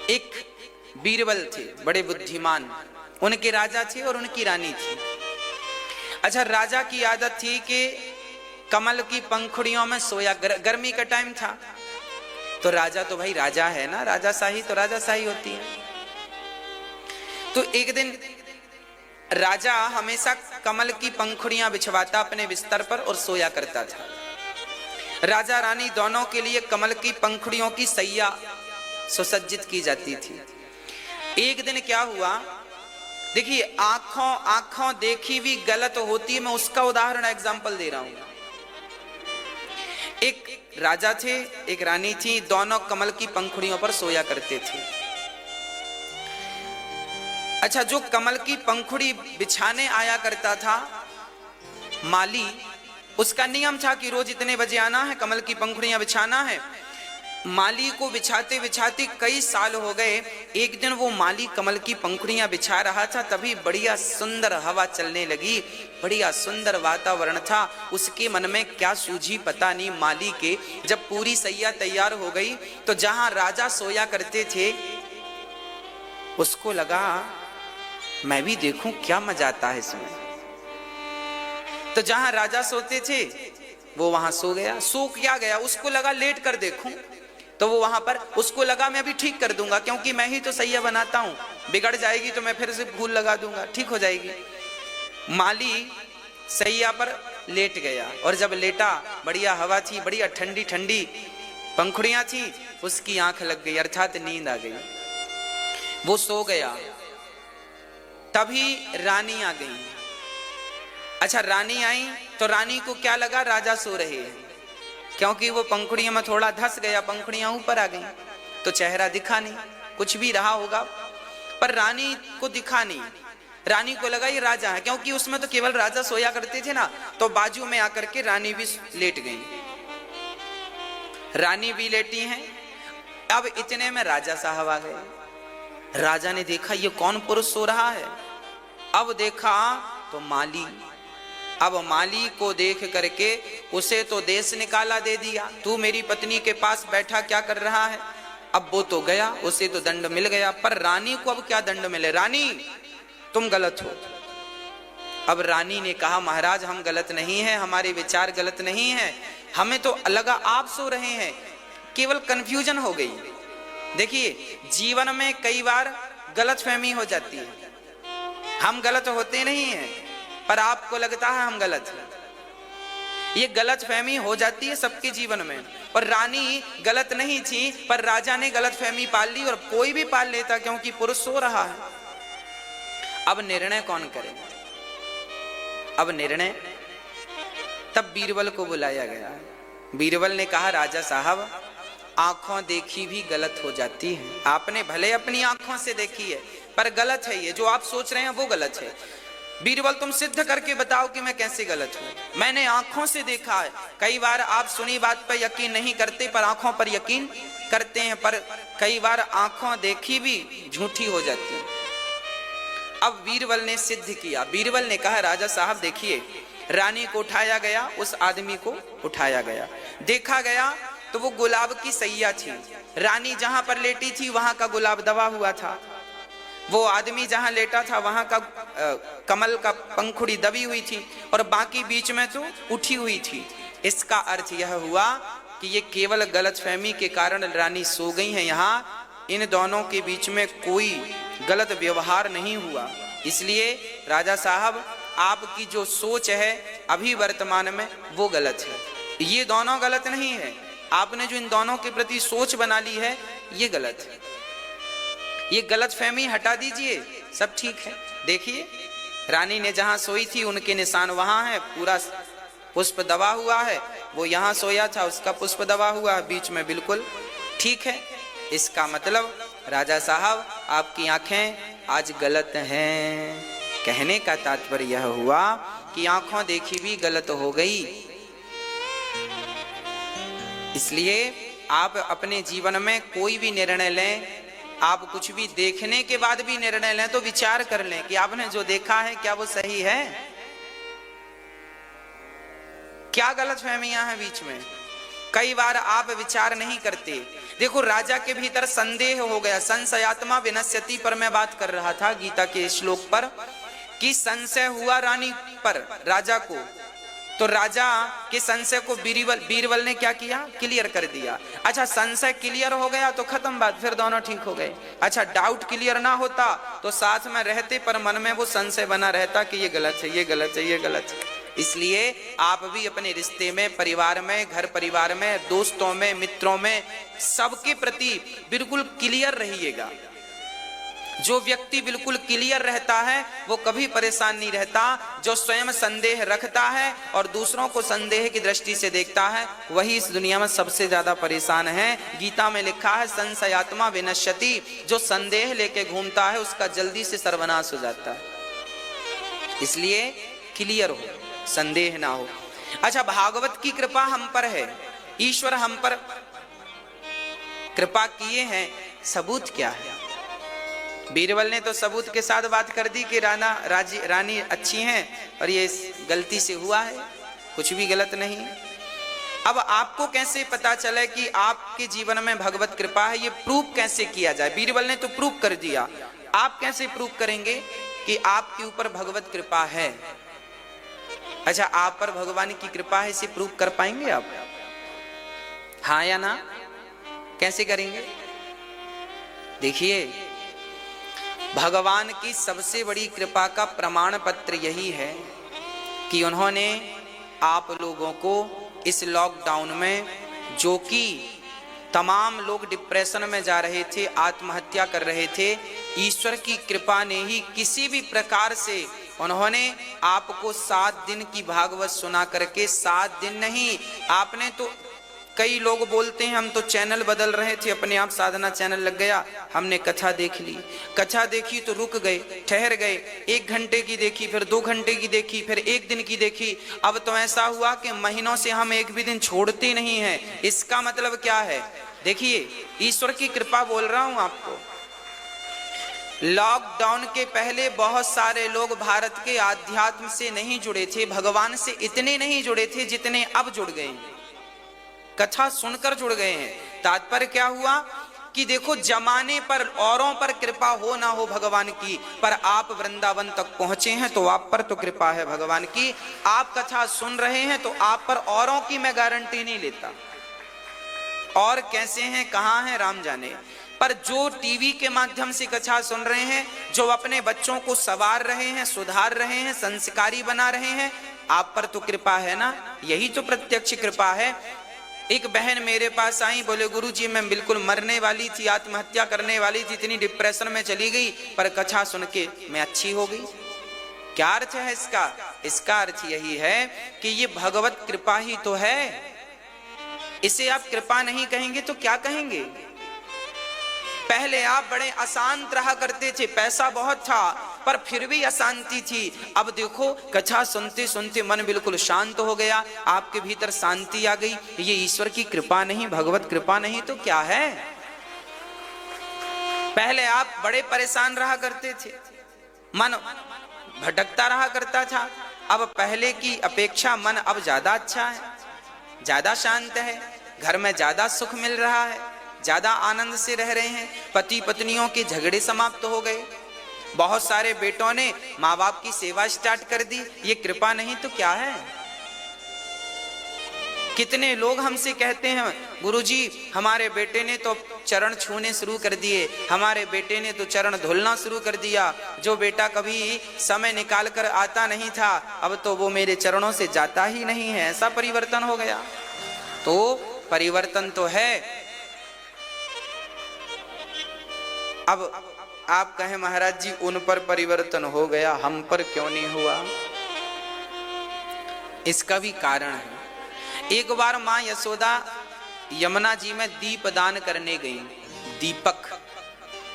एक बीरबल थे, बड़े बुद्धिमान, उनके राजा थे और उनकी रानी थी। अच्छा, राजा की आदत थी कि कमल की पंखुड़ियों में सोया, गर्मी का टाइम था तो राजा तो भाई राजा है ना, राजाशाही तो राजाशाही होती है। तो एक दिन राजा हमेशा कमल की पंखुड़ियां बिछवाता अपने बिस्तर पर और सोया करता था। राजा रानी दोनों के लिए कमल की पंखुड़ियों की सैया सुसज्जित की जाती थी। एक दिन क्या हुआ, देखिए आंखों आंखों देखी हुई गलत होती है, मैं उसका उदाहरण एग्जांपल दे रहा हूं। एक राजा थे, एक रानी थी, दोनों कमल की पंखुड़ियों पर सोया करते थे। अच्छा, जो कमल की पंखुड़ी बिछाने आया करता था माली, उसका नियम था कि रोज इतने बजे आना है, कमल की पंखुड़ियां बिछाना है। माली को बिछाते बिछाते कई साल हो गए। एक दिन वो माली कमल की पंखुड़ियां बिछा रहा था, तभी बढ़िया सुंदर हवा चलने लगी, बढ़िया सुंदर वातावरण था। उसके मन में क्या सूझी पता नहीं माली के। जब पूरी सैया तैयार हो गई तो जहां राजा सोया करते थे उसको लगा मैं भी देखूं क्या मजा आता है इसमें। तो जहां राजा सोते थे वो वहां सो गया। सो क्या गया, उसको लगा लेट कर देखूं, तो वो वहां पर, उसको लगा मैं भी ठीक कर दूंगा क्योंकि मैं ही तो सैया बनाता हूं, बिगड़ जाएगी तो मैं फिर से फूल लगा दूंगा, ठीक हो जाएगी। माली सैया पर लेट गया और जब लेटा, बढ़िया हवा थी, बढ़िया ठंडी ठंडी पंखुड़ियां थी, उसकी आंख लग गई, अर्थात नींद आ गई, वो सो गया। तभी रानी आ गई। अच्छा, रानी आई तो रानी को क्या लगा राजा सो रहे हैं, क्योंकि वो पंखुड़ियों में थोड़ा धस गया, पंखुड़ियां ऊपर आ गई तो चेहरा दिखा नहीं, कुछ भी रहा होगा पर रानी को दिखा नहीं। रानी को लगा ये राजा है, क्योंकि उसमें तो केवल राजा सोया करते थे ना, तो बाजू में आकर के रानी भी लेट गई। रानी भी लेटी हैं। अब इतने में राजा साहब आ गए। राजा ने देखा ये कौन पुरुष सो रहा है। अब देखा तो माली। अब माली को देख करके उसे तो देश निकाला दे दिया, तू मेरी पत्नी के पास बैठा क्या कर रहा है। अब वो तो गया, उसे तो दंड मिल गया, पर रानी को अब क्या दंड मिले। रानी तुम गलत हो। अब रानी ने कहा महाराज हम गलत नहीं है, हमारे विचार गलत नहीं है, हमें तो लगा आप सो रहे हैं, केवल कंफ्यूजन हो गई। देखिए जीवन में कई बार गलतफहमी हो जाती है, हम गलत होते नहीं हैं पर आपको लगता है हम गलत हैं। ये गलतफहमी हो जाती है सबके जीवन में। और रानी गलत नहीं थी पर राजा ने गलतफहमी पाल ली, और कोई भी पाल लेता क्योंकि पुरुष सो रहा है। अब निर्णय कौन करे। अब निर्णय तब बीरबल को बुलाया गया। बीरबल ने कहा राजा साहब आंखों देखी भी गलत हो जाती है, आपने भले अपनी आंखों से देखी है पर गलत है, ये जो आप सोच रहे हैं वो गलत है। बीरबल तुम सिद्ध करके बताओ कि मैं कैसे गलत हूं। मैंने आंखों से देखा है। कई बार आप सुनी बात पर यकीन नहीं करते पर आंखों पर यकीन करते हैं, पर कई बार आंखों देखी भी झूठी हो जाती है। अब बीरबल ने सिद्ध किया। बीरबल ने कहा राजा साहब देखिए, रानी को उठाया गया, उस आदमी को उठाया गया, देखा गया तो वो गुलाब की सैया थी। रानी जहां पर लेटी थी वहां का गुलाब दबा हुआ था, वो आदमी जहां लेटा था वहां का कमल का पंखुड़ी दबी हुई थी और बाकी बीच में तो उठी हुई थी। इसका अर्थ यह हुआ कि ये केवल गलतफहमी के कारण रानी सो गई हैं। यहाँ इन दोनों के बीच में कोई गलत व्यवहार नहीं हुआ। इसलिए राजा साहब आपकी जो सोच है अभी वर्तमान में वो गलत है, ये दोनों गलत नहीं है। आपने जो इन दोनों के प्रति सोच बना ली है ये गलत है, ये गलतफहमी हटा दीजिए, सब ठीक है। देखिए रानी ने जहां सोई थी उनके निशान वहां है, पूरा पुष्प दबा हुआ है, वो यहां सोया था उसका पुष्प दबा हुआ है, बीच में बिल्कुल ठीक है। इसका मतलब राजा साहब आपकी आंखें आज गलत हैं। कहने का तात्पर्य यह हुआ कि आंखों देखी भी गलत हो गई। इसलिए आप अपने जीवन में कोई भी निर्णय लें, आप कुछ भी देखने के बाद भी निर्णय लें तो विचार कर लें कि आपने जो देखा है क्या वो सही है, क्या गलतफहमियां हैं बीच में। कई बार आप विचार नहीं करते, देखो राजा के भीतर संदेह हो गया, संशयात्मा विनश्यति पर मैं बात कर रहा था गीता के श्लोक पर, कि संशय हुआ रानी पर, राजा को। तो राजा के संशय को बीरबल ने क्या किया, क्लियर कर दिया। अच्छा संशय क्लियर हो गया तो खत्म बात, फिर दोनों ठीक हो गए। अच्छा डाउट क्लियर ना होता तो साथ में रहते पर मन में वो संशय बना रहता कि ये गलत है, ये गलत है, ये गलत है। इसलिए आप भी अपने रिश्ते में, परिवार में, घर परिवार में, दोस्तों में, मित्रों में, सबके प्रति बिल्कुल क्लियर रहिएगा। जो व्यक्ति बिल्कुल क्लियर रहता है वो कभी परेशान नहीं रहता। जो स्वयं संदेह रखता है और दूसरों को संदेह की दृष्टि से देखता है वही इस दुनिया में सबसे ज्यादा परेशान है। गीता में लिखा है संशयात्मा विनश्यति, जो संदेह लेके घूमता है उसका जल्दी से सर्वनाश हो जाता है। इसलिए क्लियर हो, संदेह ना हो। अच्छा भागवत की कृपा हम पर है, ईश्वर हम पर कृपा किए हैं, सबूत क्या है? बीरबल ने तो सबूत के साथ बात कर दी कि रानी अच्छी हैं और ये गलती से हुआ है, कुछ भी गलत नहीं। अब आपको कैसे पता चले कि आपके जीवन में भगवत कृपा है, ये प्रूफ कैसे किया जाए? बीरबल ने तो प्रूफ कर दिया, आप कैसे प्रूफ करेंगे कि आपके ऊपर भगवत कृपा है? अच्छा आप पर भगवान की कृपा है, इसे प्रूफ कर पाएंगे आप? हाँ या ना? कैसे करेंगे? देखिए भगवान की सबसे बड़ी कृपा का प्रमाण पत्र यही है कि उन्होंने आप लोगों को इस लॉकडाउन में, जो कि तमाम लोग डिप्रेशन में जा रहे थे, आत्महत्या कर रहे थे, ईश्वर की कृपा ने ही किसी भी प्रकार से उन्होंने आपको 7 दिन की भागवत सुना करके, 7 दिन नहीं, आपने तो, कई लोग बोलते हैं हम तो चैनल बदल रहे थे, अपने आप साधना चैनल लग गया, हमने कथा देख ली, कथा देखी तो रुक गए, ठहर गए, 1 घंटे की देखी, फिर 2 घंटे की देखी, फिर 1 दिन की देखी। अब तो ऐसा हुआ कि महीनों से हम 1 भी दिन छोड़ते नहीं हैं। इसका मतलब क्या है? देखिए ईश्वर की कृपा बोल रहा हूं आपको। लॉकडाउन के पहले बहुत सारे लोग भारत के आध्यात्म से नहीं जुड़े थे, भगवान से इतने नहीं जुड़े थे जितने अब जुड़ गए, कथा सुनकर जुड़ गए हैं। तात्पर्य क्या हुआ कि देखो जमाने पर औरों पर कृपा हो ना हो भगवान की, पर आप वृंदावन तक पहुंचे हैं तो आप पर तो कृपा है भगवान की। आप कथा सुन रहे हैं तो आप पर, औरों की मैं गारंटी नहीं लेता, और कैसे हैं कहां हैं राम जाने, पर जो टीवी के माध्यम से कथा सुन रहे हैं, जो अपने बच्चों को संवार रहे हैं, सुधार रहे हैं, संस्कारी बना रहे हैं, आप पर तो कृपा है ना। यही तो प्रत्यक्ष कृपा है। एक बहन मेरे पास आई, बोले गुरुजी मैं बिल्कुल मरने वाली थी, आत्महत्या करने वाली थी, इतनी डिप्रेशन में चली गई, पर कथा सुन के मैं अच्छी हो गई। क्या अर्थ है इसका? इसका अर्थ यही है कि ये भगवत कृपा ही तो है। इसे आप कृपा नहीं कहेंगे तो क्या कहेंगे? पहले आप बड़े अशांत रहा करते थे, पैसा बहुत था पर फिर भी अशांति थी। अब देखो कथा सुनते सुनते मन बिल्कुल शांत हो गया, आपके भीतर शांति आ गई। ये ईश्वर की कृपा नहीं, भगवत कृपा नहीं तो क्या है? पहले आप बड़े परेशान रहा करते थे, मन भटकता रहा करता था, अब पहले की अपेक्षा मन अब ज्यादा अच्छा है, ज्यादा शांत है, घर में ज्यादा सुख मिल रहा है, ज्यादा आनंद से रह रहे हैं, पति पत्नियों के झगड़े समाप्त हो गए, बहुत सारे बेटों ने माँ बाप की सेवा स्टार्ट कर दी। ये कृपा नहीं तो क्या है? कितने लोग हमसे कहते हैं गुरुजी हमारे बेटे ने तो चरण छूने शुरू कर दिए, हमारे बेटे ने तो चरण धुलना शुरू कर दिया, जो बेटा कभी समय निकाल कर आता नहीं था अब तो वो मेरे चरणों से जाता ही नहीं है, ऐसा परिवर्तन हो गया। तो परिवर्तन तो है। अब आप कहें महाराज जी उन पर परिवर्तन हो गया, हम पर क्यों नहीं हुआ? इसका भी कारण है। एक बार मां यशोदा यमुना जी में दीप दान करने गई,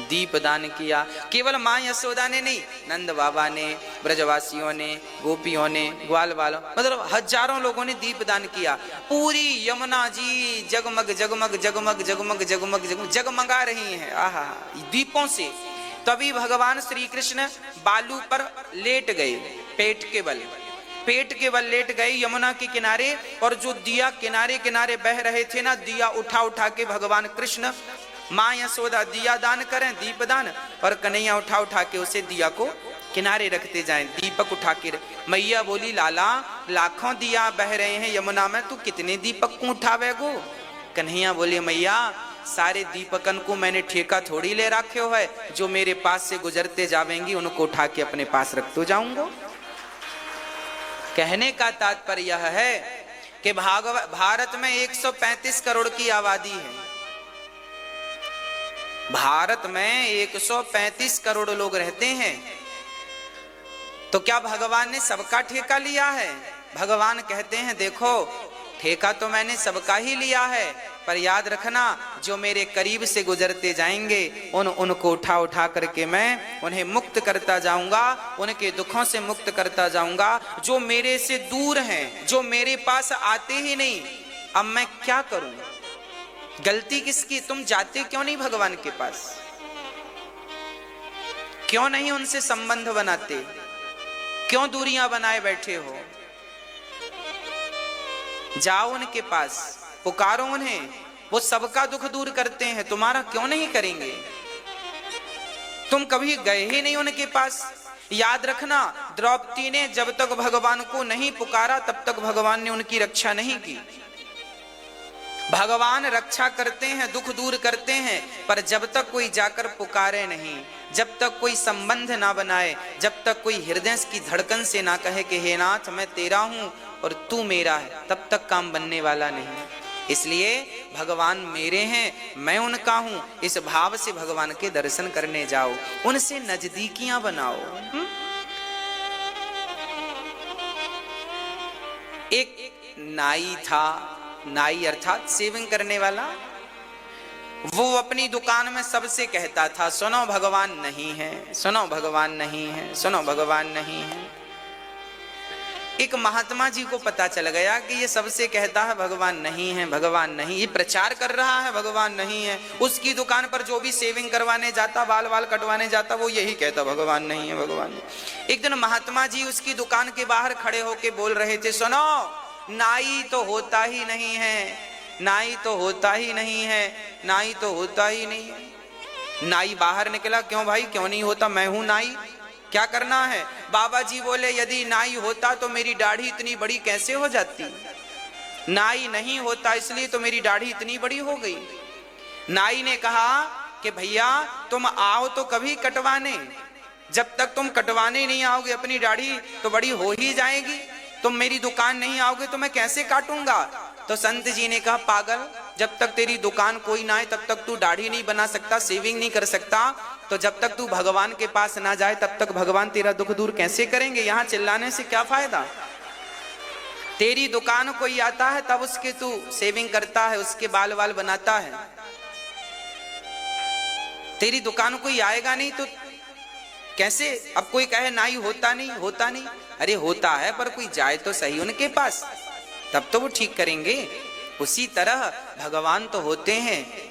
दीप दान किया। केवल मां यशोदा ने नहीं, नंद बाबा ने, ब्रजवासियों ने, गोपियों ने, ग्वाल वालों, मतलब हजारों लोगों ने दीप दान किया। पूरी यमुना जी जगमग जगमग जगमग जगमग जगमग जगमग जगमगा रही है, आहा दीपों से। तभी भगवान श्री कृष्ण बालू पर लेट गए पेट के बल, पेट के बल लेट गए यमुना के किनारे, और जो दिया किनारे किनारे बह रहे थे ना, दिया उठा उठा के भगवान कृष्ण, माँ यशोदा दिया दान करें, दीप दान, और कन्हैया उठा उठा के उसे दिया को किनारे रखते जाएं, दीपक उठा के। मैया बोली लाला लाखों दिया बह रहे हैं यमुना में, तू कितने दीपक को उठावे गो? कन्हैया बोले मैया सारे दीपकन को मैंने ठेका थोड़ी ले रखे हो है, जो मेरे पास से गुजरते जावेंगी उनको उठा के अपने पास रख तो जाऊंगा। कहने का तात्पर्य यह है कि भारत में 135 करोड़ की आबादी है, भारत में 135 करोड़ लोग रहते हैं, तो क्या भगवान ने सबका ठेका लिया है? भगवान कहते हैं देखो ठेका तो मैंने सबका ही लिया है, पर याद रखना जो मेरे करीब से गुजरते जाएंगे उनको उठा उठा करके मैं उन्हें मुक्त करता जाऊंगा, उनके दुखों से मुक्त करता जाऊंगा। जो मेरे से दूर हैं, जो मेरे पास आते ही नहीं, अब मैं क्या करूं? गलती किसकी? तुम जाते क्यों नहीं भगवान के पास? क्यों नहीं उनसे संबंध बनाते? क्यों दूरियां बनाए बैठे हो? जाओ उनके पास, पुकारो उन्हें, वो सबका दुख दूर करते हैं, तुम्हारा क्यों नहीं करेंगे? तुम कभी गए ही नहीं उनके पास। याद रखना द्रौपदी ने जब तक भगवान को नहीं पुकारा तब तक भगवान ने उनकी रक्षा नहीं की। भगवान रक्षा करते हैं, दुख दूर करते हैं, पर जब तक कोई जाकर पुकारे नहीं, जब तक कोई संबंध ना बनाए, जब तक कोई हृदय की धड़कन से ना कहे कि हे नाथ मैं तेरा हूं और तू मेरा है, तब तक काम बनने वाला नहीं। इसलिए भगवान मेरे हैं, मैं उनका हूं, इस भाव से भगवान के दर्शन करने जाओ, उनसे नजदीकियां बनाओ। एक नाई था, नाई अर्थात सेविंग करने वाला, वो अपनी दुकान में सबसे कहता था सुनो भगवान नहीं है, सुनो भगवान नहीं है, सुनो भगवान नहीं है। एक महात्मा जी को पता चल गया कि ये सबसे कहता है भगवान नहीं है, भगवान नहीं, ये प्रचार कर रहा है भगवान नहीं है। उसकी दुकान पर जो भी सेविंग करवाने जाता, बाल बाल कटवाने जाता, वो यही कहता भगवान नहीं है, भगवान नहीं। एक दिन महात्मा जी उसकी दुकान के बाहर खड़े होके बोल रहे थे सुनो नाई तो होता ही नहीं है, नाई तो होता ही नहीं है, नाई तो होता ही नहीं है। नाई बाहर निकला, क्यों भाई क्यों नहीं होता? मैं हूं नाई, क्या करना है? बाबा जी बोले यदि नाई होता तो मेरी दाढ़ी इतनी बड़ी कैसे हो जाती? नाई नहीं होता इसलिए तो मेरी दाढ़ी इतनी बड़ी हो गई। नाई ने कहा कि भैया तुम आओ तो कभी कटवाने, जब तक तुम कटवाने नहीं आओगे अपनी दाढ़ी तो बड़ी हो ही जाएगी, तुम मेरी दुकान नहीं आओगे तो मैं कैसे काटूंगा? तो संत जी ने कहा पागल, जब तक तेरी दुकान कोई ना आए तब तक तू दाढ़ी नहीं बना सकता, सेविंग नहीं कर सकता, तो जब तक तू भगवान के पास ना जाए तब तक भगवान तेरा दुख दूर कैसे करेंगे? यहाँ चिल्लाने से क्या फायदा? तेरी दुकान कोई आता है तब उसके तू सेविंग करता है, उसके बाल वाल बनाता है, तेरी दुकान कोई आएगा नहीं तो कैसे? अब कोई कहे नाई होता नहीं, होता नहीं, अरे होता है पर कोई जाए तो सही उनके पास, तब तो वो ठीक करेंगे। उसी तरह भगवान तो होते हैं,